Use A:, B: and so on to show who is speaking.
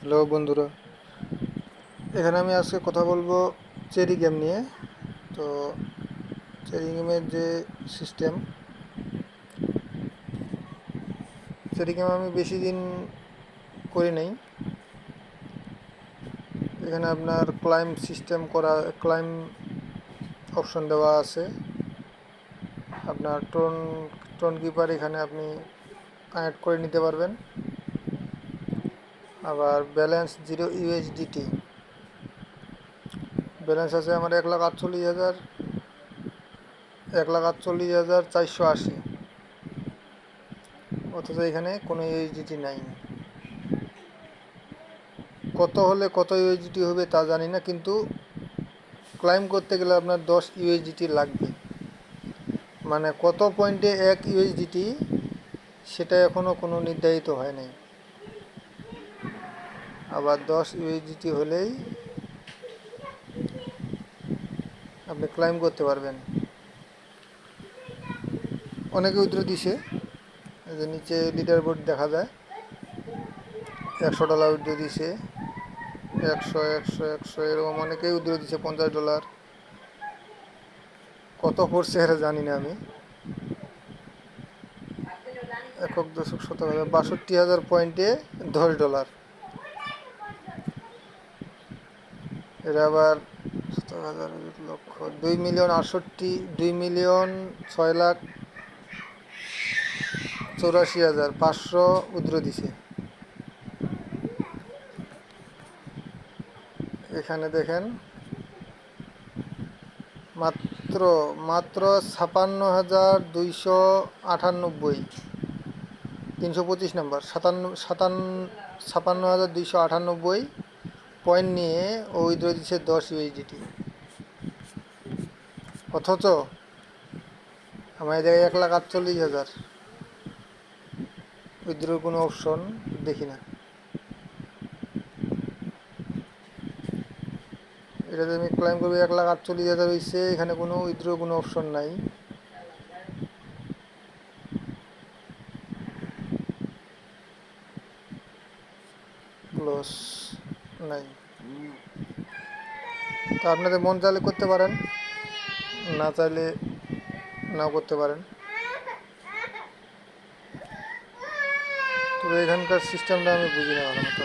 A: Hello বন্ধুরা, এখানে আমি আজকে কথা বলবো চেরি গেম নিয়ে। তো চেরি গেমের যে সিস্টেম, চেরি গেম আমি বেশি দিন করি নাই। এখানে আপনার ক্লাইম সিস্টেম করা, ক্লাইম অপশন দেওয়া আছে। আপনার টোন কিপার এখানে আপনি কানেক্ট করে নিতে পারবেন। আবার ব্যালেন্স 0 USDT ব্যালেন্স আছে আমার 1,48,480, অথচ এখানে কোনো ইউএসডিটি নাই। কত হলে কত ইউএসডিটি হবে তা জানি না, কিন্তু ক্লাইম করতে গেলে আপনার 10 USDT লাগবে। মানে কত পয়েন্টে 1 USDT সেটা এখনও কোনো নির্ধারিত হয় নাই। আবার 10 USDT হলেই আপনি ক্লাইম করতে পারবেন। অনেকে উইথড্র দিছে, এই যে নিচে লিডার বোর্ড দেখা যায়। $100 উইথড্র দিছে, 100 এরকম অনেকেই উইথড্র দিছে। $50 কত পড়ছে এটা জানি না আমি। একক দশক শতক হাজার 62,000 পয়েন্টে $10। এটা আবার শতক হাজার লক্ষ 2,684,500 উইথড্র দিছে। এখানে দেখেন মাত্র মাত্র 56,298, 325 নাম্বার, 56,298 পয়েন্ট নিয়ে ও উইথড্র দিচ্ছে 10 USDT। অথচ আমার এই জায়গায় 1,48,000 উইথড্রোর কোনো অপশন দেখি না। এটাতে আমি ক্লাইম করবো, 1,48,000 হয়েছে, এখানে কোনো উইথড্রোর কোনো অপশন নাই। ক্লোজ নাই। তো আপনাদের মন চাইলে করতে পারেন, না চাইলে নাও করতে পারেন। তবে এখানকার সিস্টেমটা আমি বুঝি না ভালো মতো।